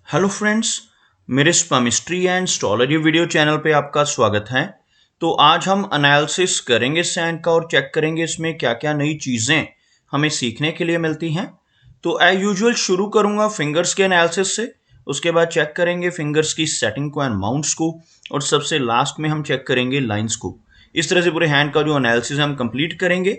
Hello friends, मेरे स्पामिस्ट्री and astrology video channel पे आपका स्वागत है। तो आज हम एनालिसिस करेंगे सैंड का और चेक करेंगे इसमें क्या क्या नई चीज़ें हमें सीखने के लिए मिलती हैं। तो एज यूजुअल शुरू करूंगा फिंगर्स के एनालिसिस से, उसके बाद चेक करेंगे फिंगर्स की सेटिंग को एंड माउंट्स को, और सबसे लास्ट में हम चेक करेंगे लाइंस को। इस तरह से पूरे हैंड का जो एनालिसिस हम कंप्लीट करेंगे।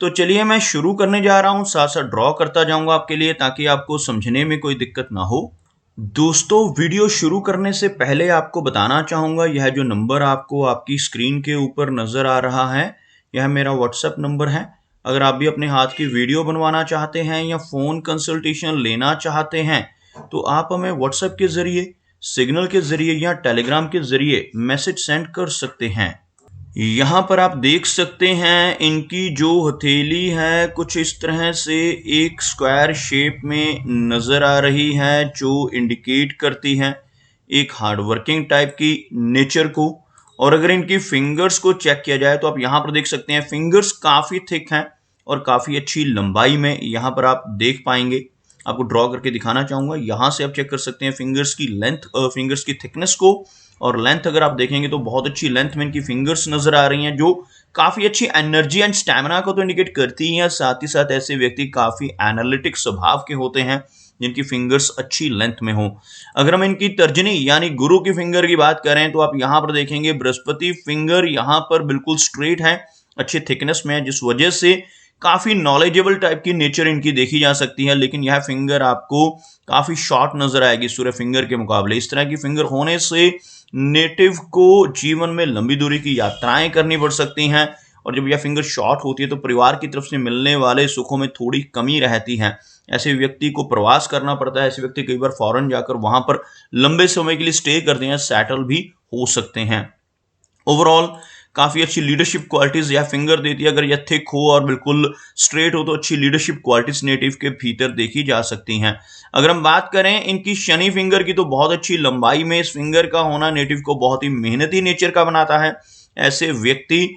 तो चलिए मैं शुरू करने जा रहा हूँ, साथ साथ ड्रॉ करता जाऊंगा आपके लिए ताकि आपको समझने में कोई दिक्कत ना हो। दोस्तों, वीडियो शुरू करने से पहले आपको बताना चाहूँगा, यह जो नंबर आपको आपकी स्क्रीन के ऊपर नज़र आ रहा है, यह मेरा व्हाट्सएप नंबर है। अगर आप भी अपने हाथ की वीडियो बनवाना चाहते हैं या फ़ोन कंसल्टेशन लेना चाहते हैं तो आप हमें व्हाट्सएप के ज़रिए, सिग्नल के ज़रिए या टेलीग्राम के ज़रिए मैसेज सेंड कर सकते हैं। यहाँ पर आप देख सकते हैं इनकी जो हथेली है कुछ इस तरह से एक स्क्वायर शेप में नज़र आ रही है, जो इंडिकेट करती है एक हार्डवर्किंग टाइप की नेचर को। और अगर इनकी फिंगर्स को चेक किया जाए तो आप यहाँ पर देख सकते हैं फिंगर्स काफ़ी थिक हैं और काफ़ी अच्छी लंबाई में यहाँ पर आप देख पाएंगे। आपको ड्रॉ करके दिखाना चाहूँगा, यहाँ से आप चेक कर सकते हैं फिंगर्स की लेंथ, फिंगर्स की थिकनेस को। और लेंथ अगर आप देखेंगे तो बहुत अच्छी लेंथ में इनकी फिंगर्स नजर आ रही हैं, जो काफी अच्छी एनर्जी एंड स्टैमिना को तो इंडिकेट करती ही हैं। साथ ही साथ ऐसे व्यक्ति काफी एनालिटिक स्वभाव के होते हैं जिनकी फिंगर्स अच्छी लेंथ में हो। अगर हम इनकी तर्जनी यानी गुरु की फिंगर की बात करें तो आप यहाँ पर देखेंगे बृहस्पति फिंगर यहाँ पर बिल्कुल स्ट्रेट है, अच्छी थिकनेस में है, जिस वजह से काफी नॉलेजेबल टाइप की नेचर इनकी देखी जा सकती है। लेकिन यह फिंगर आपको काफी शॉर्ट नजर आएगी सूर्य फिंगर के मुकाबले। इस तरह की फिंगर होने से नेटिव को जीवन में लंबी दूरी की यात्राएं करनी पड़ सकती हैं, और जब यह फिंगर शॉर्ट होती है तो परिवार की तरफ से मिलने वाले सुखों में थोड़ी कमी रहती है। ऐसे व्यक्ति को प्रवास करना पड़ता है, ऐसे व्यक्ति कई बार फॉरेन जाकर वहां पर लंबे समय के लिए स्टे करते हैं, सेटल भी हो सकते हैं। ओवरऑल काफी अच्छी लीडरशिप क्वालिटीज यह फिंगर देती है। अगर यह थिक हो और बिल्कुल स्ट्रेट हो तो अच्छी लीडरशिप क्वालिटीज नेटिव के भीतर देखी जा सकती हैं। अगर हम बात करें इनकी शनि फिंगर की तो बहुत अच्छी लंबाई में इस फिंगर का होना नेटिव को बहुत ही मेहनती नेचर का बनाता है। ऐसे व्यक्ति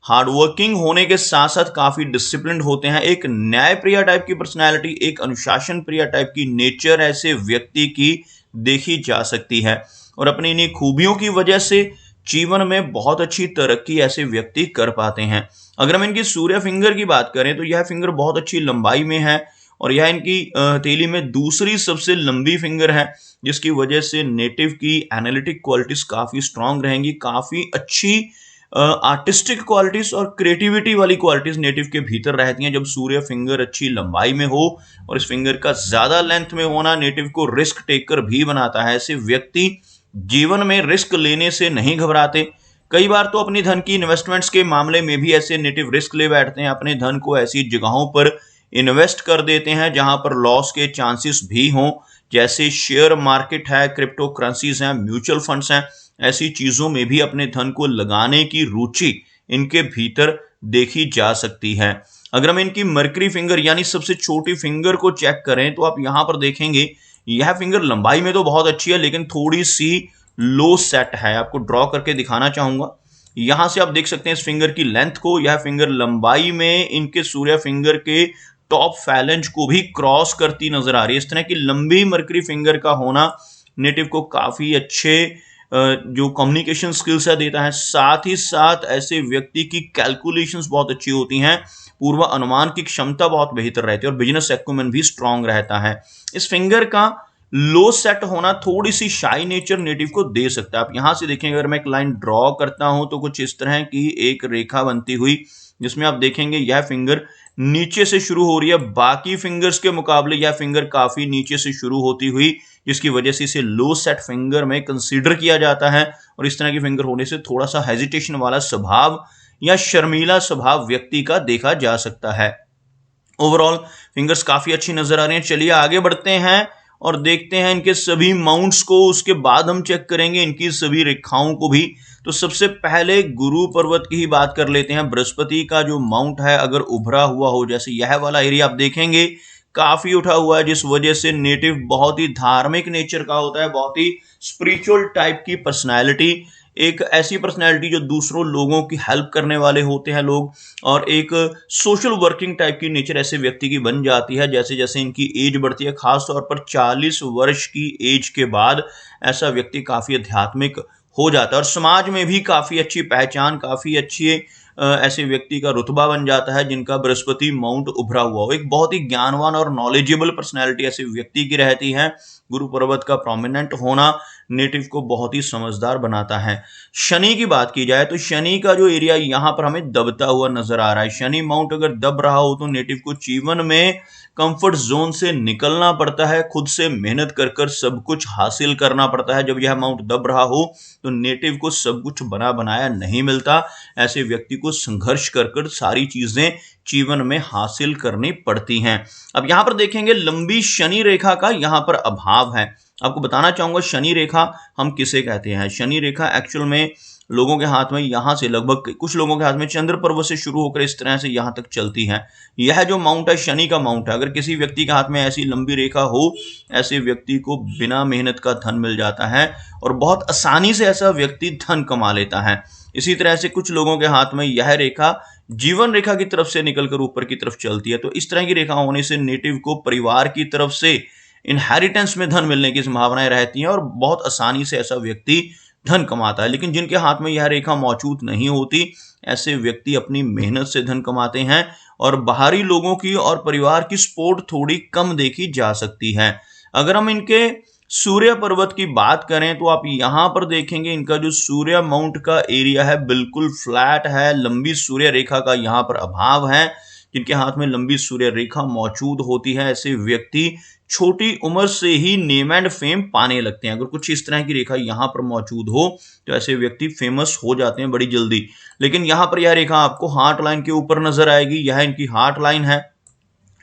हार्डवर्किंग होने के साथ साथ काफी डिसिप्लिन्ड होते हैं। एक न्याय प्रिय टाइप की पर्सनैलिटी, एक अनुशासन प्रिय टाइप की नेचर ऐसे व्यक्ति की देखी जा सकती है, और अपनी इन्हीं खूबियों की वजह से जीवन में बहुत अच्छी तरक्की ऐसे व्यक्ति कर पाते हैं। अगर हम इनकी सूर्य फिंगर की बात करें तो यह फिंगर बहुत अच्छी लंबाई में है, और यह इनकी हथेली में दूसरी सबसे लंबी फिंगर है, जिसकी वजह से नेटिव की एनालिटिक क्वालिटीज काफी स्ट्रांग रहेंगी। काफी अच्छी आर्टिस्टिक क्वालिटीज और क्रिएटिविटी वाली क्वालिटीज नेटिव के भीतर रहती हैं जब सूर्य फिंगर अच्छी लंबाई में हो। और इस फिंगर का ज्यादा लेंथ में होना नेटिव को रिस्क टेकर भी बनाता है। ऐसे व्यक्ति जीवन में रिस्क लेने से नहीं घबराते। कई बार तो अपनी धन की इन्वेस्टमेंट्स के मामले में भी ऐसे नेटिव रिस्क ले बैठते हैं, अपने धन को ऐसी जगहों पर इन्वेस्ट कर देते हैं जहां पर लॉस के चांसेस भी हों, जैसे शेयर मार्केट है, क्रिप्टो करेंसीज हैं, म्यूचुअल फंड्स हैं। ऐसी चीजों में भी अपने धन को लगाने की रुचि इनके भीतर देखी जा सकती है। अगर हम इनकी मरकरी फिंगर यानी सबसे छोटी फिंगर को चेक करें तो आप यहां पर देखेंगे यह फिंगर लंबाई में तो बहुत अच्छी है लेकिन थोड़ी सी लो सेट है। आपको ड्रॉ करके दिखाना चाहूंगा, यहां से आप देख सकते हैं इस फिंगर की लेंथ को। यह फिंगर लंबाई में इनके सूर्य फिंगर के टॉप फैलेंज को भी क्रॉस करती नजर आ रही है। इस तरह की लंबी मरकरी फिंगर का होना नेटिव को काफी अच्छे जो कम्युनिकेशन स्किल्स है देता है। साथ ही साथ ऐसे व्यक्ति की कैलकुलेशंस बहुत अच्छी होती हैं, पूर्व अनुमान की क्षमता बहुत बेहतर रहती है, और बिजनेस एक्यूमेन भी स्ट्रांग रहता है। इस फिंगर का लो सेट होना थोड़ी सी शाई नेचर नेटिव को दे सकता है। आप यहां से देखेंगे, अगर मैं एक लाइन ड्रॉ करता हूं तो कुछ इस तरह की एक रेखा बनती हुई, जिसमें आप देखेंगे यह फिंगर नीचे से शुरू हो रही है, बाकी फिंगर्स के मुकाबले यह फिंगर काफी नीचे से शुरू होती हुई, जिसकी वजह से इसे लो सेट फिंगर में कंसीडर किया जाता है। और इस तरह की फिंगर होने से थोड़ा सा हेजिटेशन वाला स्वभाव या शर्मीला स्वभाव व्यक्ति का देखा जा सकता है। ओवरऑल फिंगर्स काफी अच्छी नजर आ रही हैं। चलिए आगे बढ़ते हैं और देखते हैं इनके सभी माउंट्स को। उसके बाद हम चेक करेंगे इनकी सभी रेखाओं को भी। तो सबसे पहले गुरु पर्वत की ही बात कर लेते हैं। बृहस्पति का जो माउंट है अगर उभरा हुआ हो, जैसे यह वाला एरिया आप देखेंगे काफी उठा हुआ है, जिस वजह से नेटिव बहुत ही धार्मिक नेचर का होता है, बहुत ही स्पिरिचुअल टाइप की पर्सनैलिटी। एक ऐसी पर्सनैलिटी जो दूसरों लोगों की हेल्प करने वाले होते हैं लोग, और एक सोशल वर्किंग टाइप की नेचर ऐसे व्यक्ति की बन जाती है जैसे जैसे इनकी एज बढ़ती है। खास तौर पर 40 वर्ष की एज के बाद ऐसा व्यक्ति काफ़ी आध्यात्मिक हो जाता है और समाज में भी काफ़ी अच्छी पहचान, काफ़ी अच्छी ऐसे व्यक्ति का रुतबा बन जाता है जिनका बृहस्पति माउंट उभरा हुआ हो। एक बहुत ही ज्ञानवान और नॉलेजेबल पर्सनैलिटी ऐसे व्यक्ति की रहती है। गुरु पर्वत का प्रोमिनेंट होना नेटिव को बहुत ही समझदार बनाता है। शनि की बात की जाए तो शनि का जो एरिया यहाँ पर हमें दबता हुआ नजर आ रहा है। शनि माउंट अगर दब रहा हो तो नेटिव को जीवन में कंफर्ट जोन से निकलना पड़ता है, खुद से मेहनत कर कर सब कुछ हासिल करना पड़ता है। जब यह माउंट दब रहा हो तो नेटिव को सब कुछ बना बनाया नहीं मिलता। ऐसे व्यक्ति को संघर्ष कर कर सारी चीजें जीवन में हासिल करनी पड़ती हैं। अब यहां पर देखेंगे लंबी शनि रेखा का यहां पर अभाव है। आपको बताना चाहूंगा शनि रेखा हम किसे कहते हैं। शनि रेखा एक्चुअल में लोगों के हाथ में यहां से लगभग कुछ लोगों के हाथ में चंद्र पर्वत से शुरू होकर इस तरह से यहां तक चलती है। यह जो माउंट है शनि का माउंट है। अगर किसी व्यक्ति के हाथ में ऐसी लंबी रेखा हो, ऐसे व्यक्ति को बिना मेहनत का धन मिल जाता है और बहुत आसानी से ऐसा व्यक्ति धन कमा लेता है। इसी तरह से कुछ लोगों के हाथ में यह रेखा जीवन रेखा की तरफ से निकलकर ऊपर की तरफ चलती है। तो इस तरह की रेखा होने से नेटिव को परिवार की तरफ से इनहेरिटेंस में धन मिलने की संभावनाएं रहती हैं और बहुत आसानी से ऐसा व्यक्ति धन कमाता है। लेकिन जिनके हाथ में यह रेखा मौजूद नहीं होती, ऐसे व्यक्ति अपनी मेहनत से धन कमाते हैं और बाहरी लोगों की और परिवार की सपोर्ट थोड़ी कम देखी जा सकती है। अगर हम इनके सूर्य पर्वत की बात करें तो आप यहां पर देखेंगे इनका जो सूर्य माउंट का एरिया है बिल्कुल फ्लैट है। लंबी सूर्य रेखा का यहां पर अभाव है। जिनके हाथ में लंबी सूर्य रेखा मौजूद होती है, ऐसे व्यक्ति छोटी उम्र से ही नेम एंड फेम पाने लगते हैं। अगर कुछ इस तरह की रेखा यहां पर मौजूद हो तो ऐसे व्यक्ति फेमस हो जाते हैं बड़ी जल्दी। लेकिन यहां पर यह रेखा आपको हार्ट लाइन के ऊपर नजर आएगी। यह इनकी हार्ट लाइन है।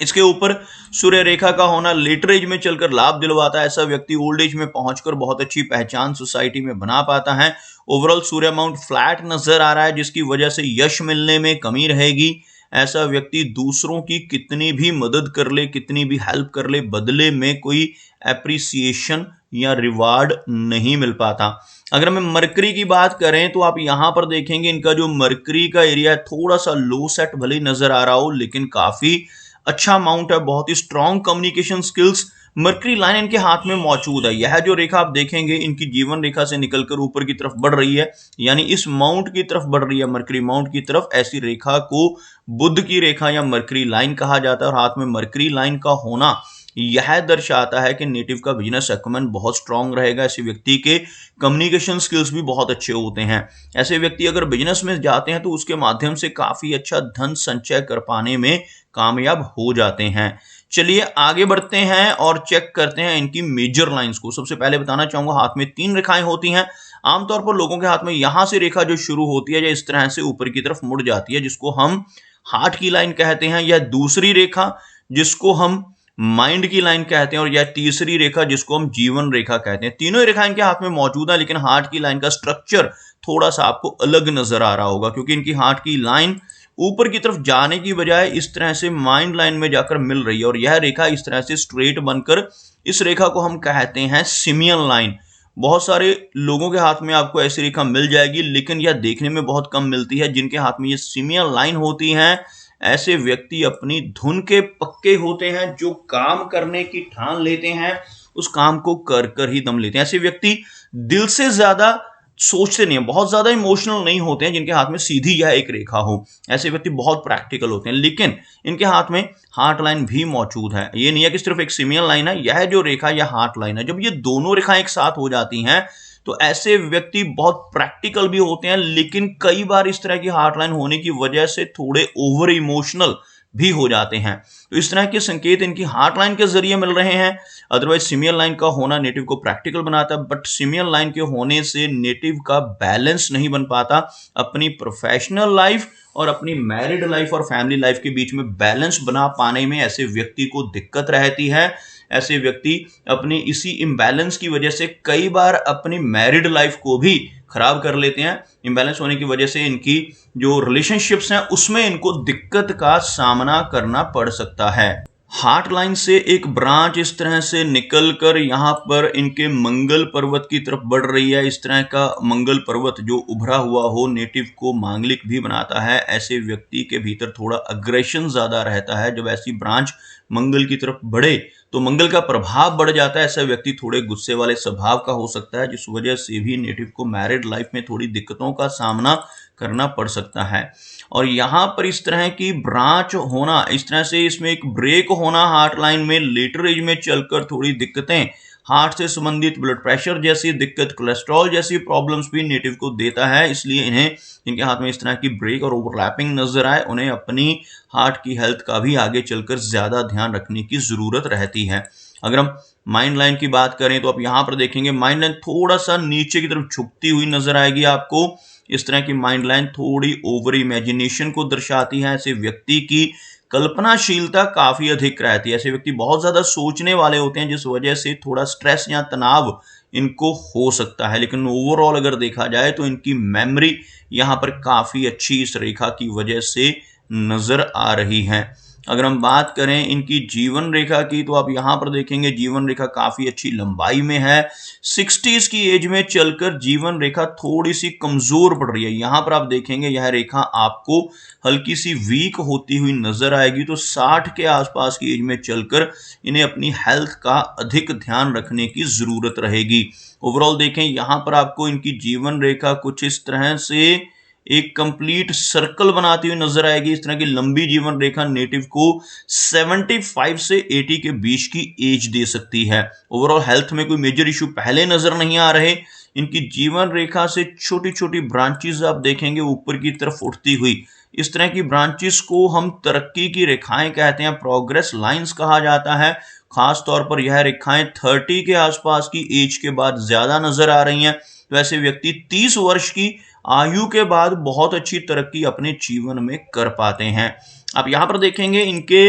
इसके ऊपर सूर्य रेखा का होना लेटर एज में चलकर लाभ दिलवाता है। ऐसा व्यक्ति ओल्ड एज में पहुंचकर बहुत अच्छी पहचान सोसाइटी में बना पाता है। ओवरऑल सूर्य माउंट फ्लैट नजर आ रहा है जिसकी वजह से यश मिलने में कमी रहेगी। ऐसा व्यक्ति दूसरों की कितनी भी मदद कर ले, कितनी भी हेल्प कर ले, बदले में कोई एप्रिसिएशन या रिवार्ड नहीं मिल पाता। अगर हमें मरकरी की बात करें तो आप यहां पर देखेंगे इनका जो मरकरी का एरिया है थोड़ा सा लो सेट भले नजर आ रहा हो लेकिन काफी अच्छा माउंट है। बहुत ही strong communication skills mercury line इनके हाथ में मौजूद है। यह जो रेखा आप देखेंगे इनकी जीवन रेखा से निकलकर ऊपर की तरफ बढ़ रही है, यानी इस माउंट की तरफ बढ़ रही है, मरकरी माउंट की तरफ। ऐसी रेखा को बुध की रेखा या मरकरी लाइन कहा जाता है और हाथ में मरकरी लाइन का होना यह दर्शाता है कि नेटिव का बिजनेस अक्यूमेंट बहुत स्ट्रांग रहेगा। ऐसे व्यक्ति के कम्युनिकेशन स्किल्स भी बहुत अच्छे होते हैं। ऐसे व्यक्ति अगर बिजनेस में जाते हैं तो उसके माध्यम से काफी अच्छा धन संचय कर पाने में कामयाब हो जाते हैं। चलिए आगे बढ़ते हैं और चेक करते हैं इनकी मेजर लाइंस को। सबसे पहले बताना चाहूंगा हाथ में 3 रेखाएं होती हैं। आमतौर पर लोगों के हाथ में यहां से रेखा जो शुरू होती है या इस तरह से ऊपर की तरफ मुड़ जाती है जिसको हम हार्ट की लाइन कहते हैं, या दूसरी रेखा जिसको हम माइंड की लाइन कहते हैं, और यह तीसरी रेखा जिसको हम जीवन रेखा कहते हैं। तीनों रेखा इनके हाथ में मौजूद है लेकिन हार्ट की लाइन का स्ट्रक्चर थोड़ा सा आपको अलग नजर आ रहा होगा क्योंकि इनकी हार्ट की लाइन ऊपर की तरफ जाने की बजाय इस तरह से माइंड लाइन में जाकर मिल रही है और यह रेखा इस तरह से स्ट्रेट बनकर, इस रेखा को हम कहते हैं सिमियन लाइन। बहुत सारे लोगों के हाथ में आपको ऐसी रेखा मिल जाएगी लेकिन यह देखने में बहुत कम मिलती है। जिनके हाथ में ये सिमियन लाइन होती है ऐसे व्यक्ति अपनी धुन के पक्के होते हैं। जो काम करने की ठान लेते हैं उस काम को कर कर ही दम लेते हैं। ऐसे व्यक्ति दिल से ज्यादा सोचते नहीं है, बहुत ज्यादा इमोशनल नहीं होते हैं जिनके हाथ में सीधी यह एक रेखा हो। ऐसे व्यक्ति बहुत प्रैक्टिकल होते हैं लेकिन इनके हाथ में हार्ट लाइन भी मौजूद है। ये नहीं है कि सिर्फ एक सिमियन लाइन है, यह जो रेखा यह हार्ट लाइन है। जब ये दोनों रेखाएं एक साथ हो जाती हैं तो ऐसे व्यक्ति बहुत प्रैक्टिकल भी होते हैं लेकिन कई बार इस तरह की हार्ट लाइन होने की वजह से थोड़े ओवर इमोशनल भी हो जाते हैं। तो इस तरह के संकेत इनकी हार्ट लाइन के जरिए मिल रहे हैं। अदरवाइज सिमियन लाइन का होना नेटिव को प्रैक्टिकल बनाता है, बट सिमियन लाइन के होने से नेटिव का बैलेंस नहीं बन पाता। अपनी प्रोफेशनल लाइफ और अपनी मैरिड लाइफ और फैमिली लाइफ के बीच में बैलेंस बना पाने में ऐसे व्यक्ति को दिक्कत रहती है। ऐसे व्यक्ति अपनी इसी इम्बैलेंस की वजह से कई बार अपनी मैरिड लाइफ को भी खराब कर लेते हैं। इम्बैलेंस होने की वजह से इनकी जो रिलेशनशिप्स हैं उसमें इनको दिक्कत का सामना करना पड़ सकता है। हार्ट लाइन से एक ब्रांच इस तरह से निकलकर यहाँ पर इनके मंगल पर्वत की तरफ बढ़ रही है। इस तरह का मंगल पर्वत जो उभरा हुआ हो नेटिव को मांगलिक भी बनाता है। ऐसे व्यक्ति के भीतर थोड़ा अग्रेशन ज्यादा रहता है। जब ऐसी ब्रांच मंगल की तरफ बढ़े तो मंगल का प्रभाव बढ़ जाता है। ऐसा व्यक्ति थोड़े गुस्से वाले स्वभाव का हो सकता है, जिस वजह से भी नेटिव को मैरिड लाइफ में थोड़ी दिक्कतों का सामना करना पड़ सकता है। और यहाँ पर इस तरह की ब्रांच होना, इस तरह से इसमें एक ब्रेक होना हार्ट लाइन में लेटर एज में चलकर थोड़ी दिक्कतें, हार्ट से संबंधित ब्लड प्रेशर जैसी दिक्कत, कोलेस्ट्रॉल जैसी प्रॉब्लम्स भी नेटिव को देता है। इसलिए इन्हें, इनके हाथ में इस तरह की ब्रेक और ओवरलैपिंग नजर आए, उन्हें अपनी हार्ट की हेल्थ का भी आगे चलकर ज्यादा ध्यान रखने की जरूरत रहती है। अगर हम माइंड लाइन की बात करें तो आप यहाँ पर देखेंगे माइंड लाइन थोड़ा सा नीचे की तरफ झुकती हुई नजर आएगी आपको। इस तरह की माइंड लाइन थोड़ी ओवर इमेजिनेशन को दर्शाती है। ऐसे व्यक्ति की कल्पनाशीलता काफी अधिक रहती है। ऐसे व्यक्ति बहुत ज्यादा सोचने वाले होते हैं, जिस वजह से थोड़ा स्ट्रेस या तनाव इनको हो सकता है। लेकिन ओवरऑल अगर देखा जाए तो इनकी मेमोरी यहाँ पर काफी अच्छी इस रेखा की वजह से नजर आ रही है। अगर हम बात करें इनकी जीवन रेखा की तो आप यहाँ पर देखेंगे जीवन रेखा काफी अच्छी लंबाई में है। 60s की एज में चलकर जीवन रेखा थोड़ी सी कमजोर पड़ रही है। यहाँ पर आप देखेंगे यह रेखा आपको हल्की सी वीक होती हुई नजर आएगी। तो 60 के आसपास की एज में चलकर इन्हें अपनी हेल्थ का अधिक ध्यान रखने की जरूरत रहेगी। ओवरऑल देखें यहाँ पर आपको इनकी जीवन रेखा कुछ इस तरह से एक कंप्लीट सर्कल बनाती हुई नजर आएगी। इस तरह की लंबी जीवन रेखा नेटिव को 75 से 80 के बीच की एज दे सकती है। ओवरऑल हेल्थ में कोई मेजर इशू पहले नजर नहीं आ रहे। इनकी जीवन रेखा से छोटी छोटी ब्रांचेस आप देखेंगे ऊपर की तरफ उठती हुई। इस तरह की ब्रांचेस को हम तरक्की की रेखाएं कहते हैं, प्रोग्रेस लाइंस कहा जाता है। खास तौर पर यह रेखाएं 30 के आसपास की एज के बाद ज्यादा नजर आ रही हैं। तो ऐसे व्यक्ति 30 वर्ष की आयु के बाद बहुत अच्छी तरक्की अपने जीवन में कर पाते हैं। आप यहां पर देखेंगे इनके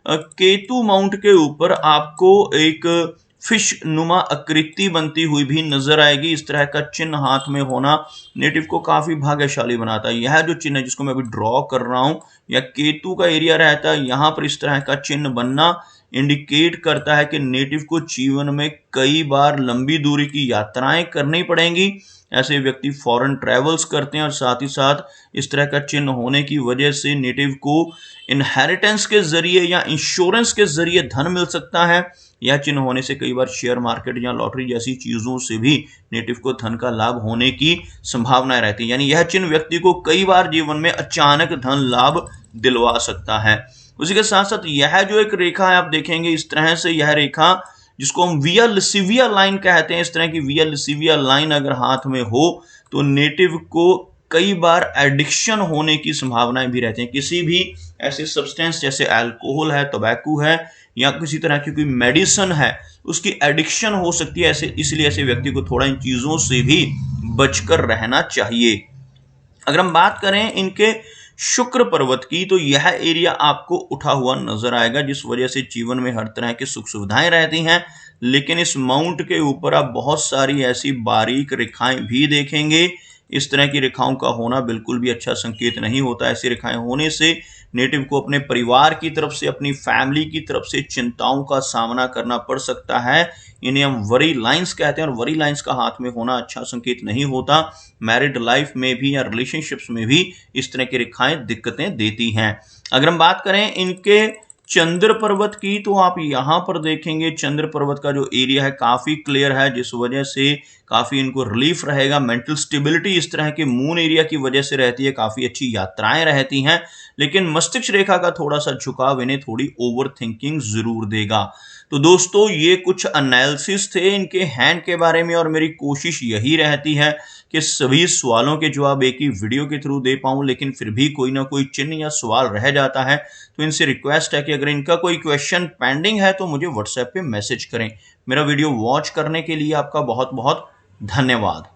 केतु माउंट के ऊपर आपको एक फिश नुमा आकृति बनती हुई भी नजर आएगी। इस तरह का चिन्ह हाथ में होना नेटिव को काफी भाग्यशाली बनाता है। यह जो चिन्ह है जिसको मैं अभी ड्रॉ कर रहा हूं, या केतु का एरिया रहता है, यहां पर इस तरह का चिन्ह बनना इंडिकेट करता है कि नेटिव को जीवन में कई बार लंबी दूरी की यात्राएं करनी पड़ेंगी। ऐसे व्यक्ति फॉरेन ट्रेवल्स करते हैं और साथ ही साथ इस तरह का चिन्ह होने की वजह से नेटिव को इनहेरिटेंस के जरिए या इंश्योरेंस के जरिए धन मिल सकता है। यह चिन्ह होने से कई बार शेयर मार्केट या लॉटरी जैसी चीजों से भी नेटिव को धन का लाभ होने की संभावनाएं रहती है। यानी यह चिन्ह व्यक्ति को कई बार जीवन में अचानक धन लाभ दिलवा सकता है। उसी के साथ साथ यह जो एक रेखा है आप देखेंगे इस तरह से, यह रेखा जिसको हम विया लिसिविया लाइन कहते हैं, इस तरह की विया लिसिविया लाइन अगर हाथ में हो तो नेटिव को कई बार एडिक्शन होने की संभावनाएं भी रहती हैं। किसी भी ऐसे सब्सटेंस जैसे अल्कोहल है, टबैको है, या किसी तरह की कोई मेडिसिन है, उसकी एडिक्शन हो सकती है। ऐसे इसलिए ऐसे व्यक्ति को थोड़ा इन चीजों से भी बचकर रहना चाहिए। अगर हम बात करें इनके शुक्र पर्वत की तो यह एरिया आपको उठा हुआ नजर आएगा, जिस वजह से जीवन में हर तरह की सुख सुविधाएं रहती हैं। लेकिन इस माउंट के ऊपर आप बहुत सारी ऐसी बारीक रेखाएं भी देखेंगे। इस तरह की रेखाओं का होना बिल्कुल भी अच्छा संकेत नहीं होता। ऐसी रेखाएं होने से नेटिव को अपने परिवार की तरफ से, अपनी फैमिली की तरफ से चिंताओं का सामना करना पड़ सकता है। इन्हें हम वरी लाइंस कहते हैं और वरी लाइंस का हाथ में होना अच्छा संकेत नहीं होता। मैरिड लाइफ में भी या रिलेशनशिप्स में भी इस तरह की रेखाएं दिक्कतें देती हैं। अगर हम बात करें इनके चंद्र पर्वत की तो आप यहां पर देखेंगे चंद्र पर्वत का जो एरिया है काफी क्लियर है, जिस वजह से काफी इनको रिलीफ रहेगा। मेंटल स्टेबिलिटी इस तरह के मून एरिया की वजह से रहती है, काफी अच्छी यात्राएं रहती हैं। लेकिन मस्तिष्क रेखा का थोड़ा सा झुकाव इन्हें थोड़ी ओवर थिंकिंग जरूर देगा। तो दोस्तों ये कुछ एनालिसिस थे इनके हैंड के बारे में, और मेरी कोशिश यही रहती है कि सभी सवालों के जवाब एक ही वीडियो के थ्रू दे पाऊं। लेकिन फिर भी कोई ना कोई चिन्ह या सवाल रह जाता है, तो इनसे रिक्वेस्ट है कि अगर इनका कोई क्वेश्चन पेंडिंग है तो मुझे व्हाट्सएप पे मैसेज करें। मेरा वीडियो वॉच करने के लिए आपका बहुत बहुत धन्यवाद।